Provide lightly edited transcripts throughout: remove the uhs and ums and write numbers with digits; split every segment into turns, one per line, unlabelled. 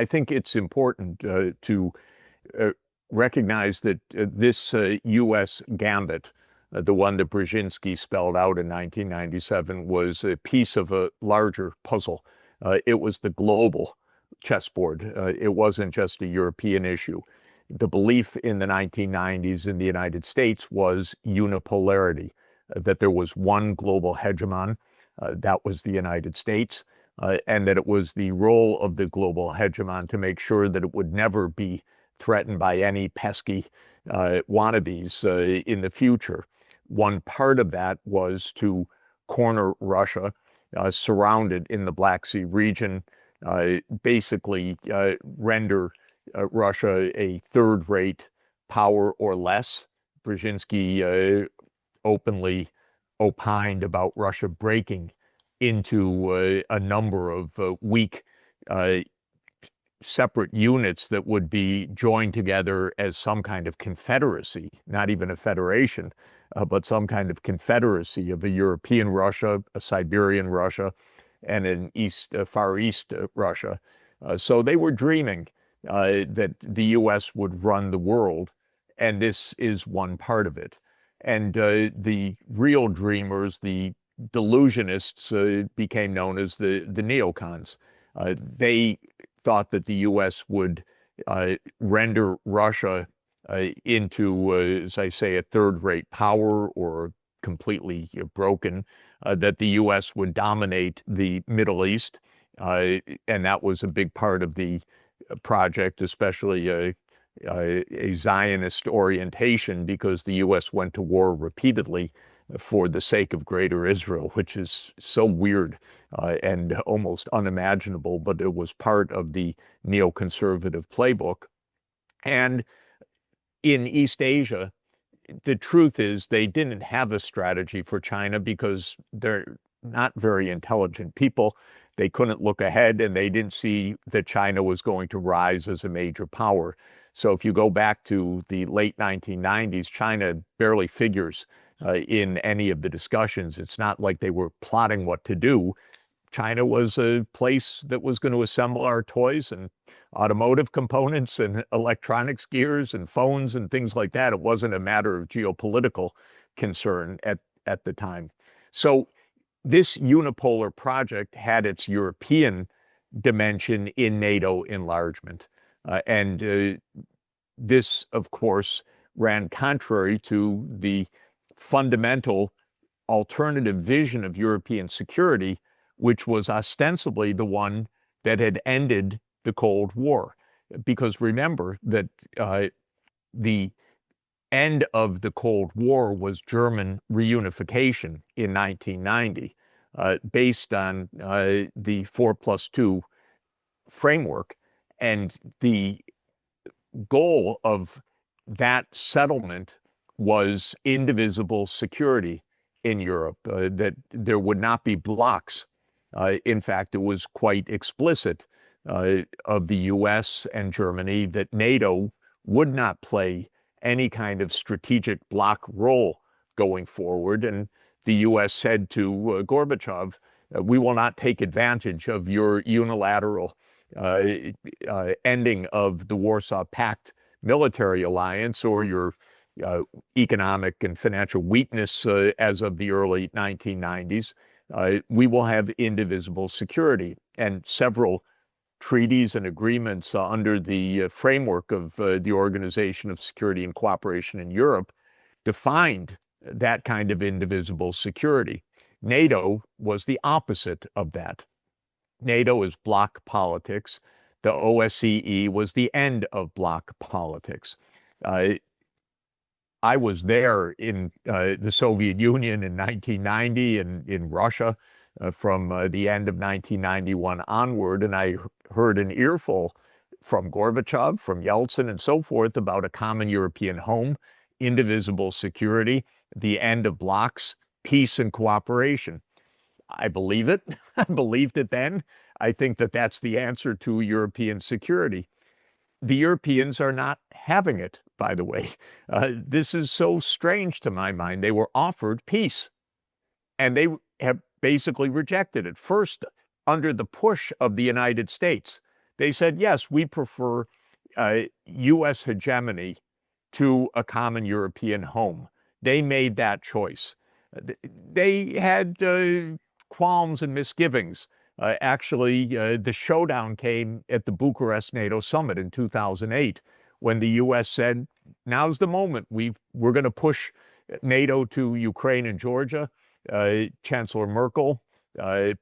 I think it's important to uh, recognize that this U.S. gambit, the one that Brzezinski spelled out in 1997, was a piece of a larger puzzle. It was the global chessboard. It wasn't just a European issue. The belief in the 1990s in the United States was unipolarity, that there was one global hegemon, that was the United States, and that it was the role of the global hegemon to make sure that it would never be threatened by any pesky wannabes in the future. One part of that was to corner Russia, surround it in the Black Sea region, basically render Russia a third-rate power or less. Brzezinski openly opined about Russia breaking into a number of weak separate units that would be joined together as some kind of confederacy, not even a federation, but some kind of confederacy of a European Russia, a Siberian Russia, and an Far East Russia. So they were dreaming that the U.S. would run the world, and this is one part of it. And the real dreamers, the delusionists, became known as the neocons. They thought that the U.S. would render Russia into, as I say, a third-rate power or completely broken, that the U.S. would dominate the Middle East, and that was a big part of the project, especially a Zionist orientation, because the U.S. went to war repeatedly for the sake of Greater Israel, which is so weird and almost unimaginable, but it was part of the neoconservative playbook. And in East Asia, the truth is they didn't have a strategy for China because they're not very intelligent people. They couldn't look ahead, and they didn't see that China was going to rise as a major power. So if you go back to the late 1990s, China barely figures in any of the discussions. It's not like they were plotting what to do. China was a place that was going to assemble our toys and automotive components and electronics gears and phones and things like that. It wasn't a matter of geopolitical concern at the time. So this unipolar project had its European dimension in NATO enlargement. And this, of course, ran contrary to the fundamental alternative vision of European security, which was ostensibly the one that had ended the Cold War. Because remember that the end of the Cold War was German reunification in 1990, based on the 4+2 framework. And the goal of that settlement was indivisible security in Europe, that there would not be blocs. In fact, it was quite explicit of the US and Germany that NATO would not play any kind of strategic bloc role going forward. And the US said to Gorbachev, we will not take advantage of your unilateral ending of the Warsaw Pact military alliance or your economic and financial weakness as of the early 1990s. We will have indivisible security. And several treaties and agreements under the framework of the Organization of Security and Cooperation in Europe defined that kind of indivisible security. NATO was the opposite of that. NATO is bloc politics. The OSCE was the end of bloc politics. I was there in the Soviet Union in 1990 and in Russia from the end of 1991 onward, and I heard an earful from Gorbachev, from Yeltsin, and so forth about a common European home, indivisible security, the end of blocs, peace and cooperation. I believe it. I believed it then. I think that that's the answer to European security. The Europeans are not having it, by the way. This is so strange to my mind. They were offered peace, and they have basically rejected it. First, under the push of the United States. They said, yes, we prefer U.S. hegemony to a common European home. They made that choice. They had qualms and misgivings. Actually, the showdown came at the Bucharest NATO summit in 2008 when the U.S. said, now's the moment. We're going to push NATO to Ukraine and Georgia. Chancellor Merkel,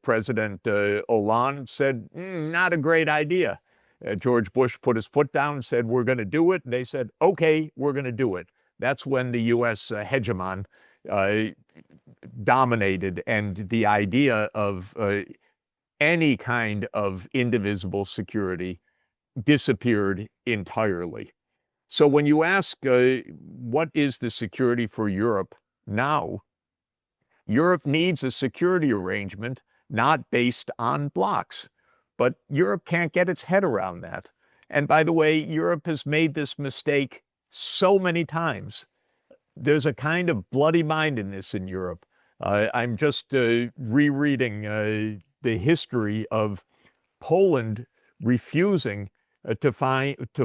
President Hollande said, not a great idea. George Bush put his foot down and said, we're going to do it. And they said, okay, we're going to do it. That's when the U.S. Hegemon dominated, and the idea of any kind of indivisible security disappeared entirely. So when you ask, what is the security for Europe now? Europe needs a security arrangement not based on blocs. But Europe can't get its head around that. And by the way, Europe has made this mistake so many times. There's a kind of bloody mindedness in Europe. I'm just rereading the history of Poland refusing to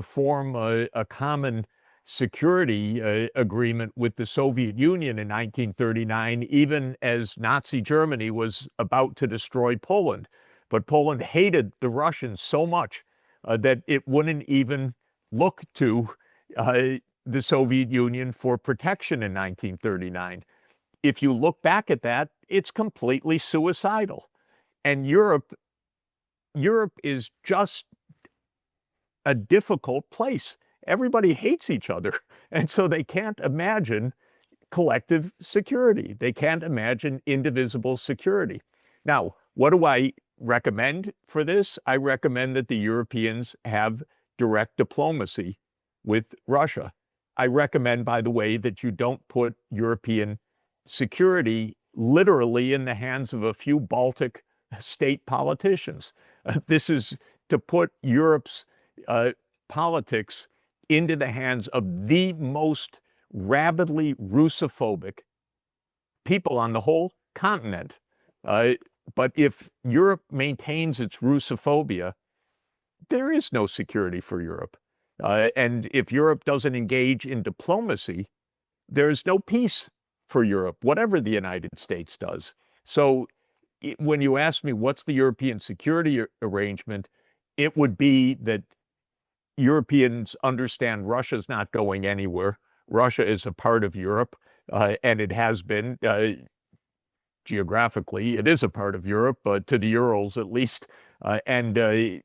form a common security agreement with the Soviet Union in 1939, even as Nazi Germany was about to destroy Poland. But Poland hated the Russians so much that it wouldn't even look to the Soviet Union for protection in 1939. If you look back at that, it's completely suicidal. And Europe is just a difficult place. Everybody hates each other. And so they can't imagine collective security. They can't imagine indivisible security. Now, what do I recommend for this? I recommend that the Europeans have direct diplomacy with Russia. I recommend, by the way, that you don't put European security literally in the hands of a few Baltic state politicians. This is to put Europe's politics into the hands of the most rabidly Russophobic people on the whole continent. But if Europe maintains its Russophobia, there is no security for Europe. And if Europe doesn't engage in diplomacy, there's no peace for Europe, whatever the United States does. So when you ask me what's the European security arrangement, it would be that Europeans understand Russia's not going anywhere. Russia is a part of Europe, and it has been geographically. It is a part of Europe, to the Urals at least, and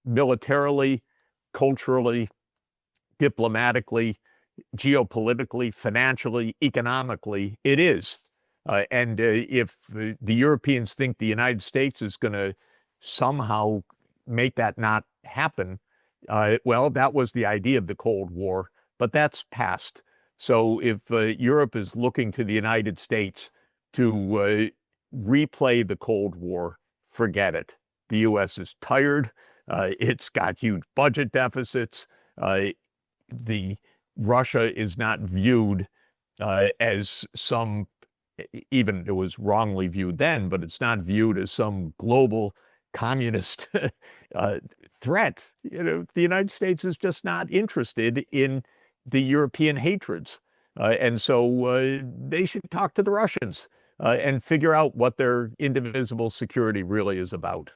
militarily, culturally, diplomatically, geopolitically, financially, economically, it is. And if the Europeans think the United States is going to somehow make that not happen, well, that was the idea of the Cold War, but that's past. So if Europe is looking to the United States to replay the Cold War, forget it. The U.S. is tired. It's got huge budget deficits. Russia is not viewed as some, even it was wrongly viewed then, but it's not viewed as some global communist threat. The United States is just not interested in the European hatreds. And so they should talk to the Russians and figure out what their indivisible security really is about.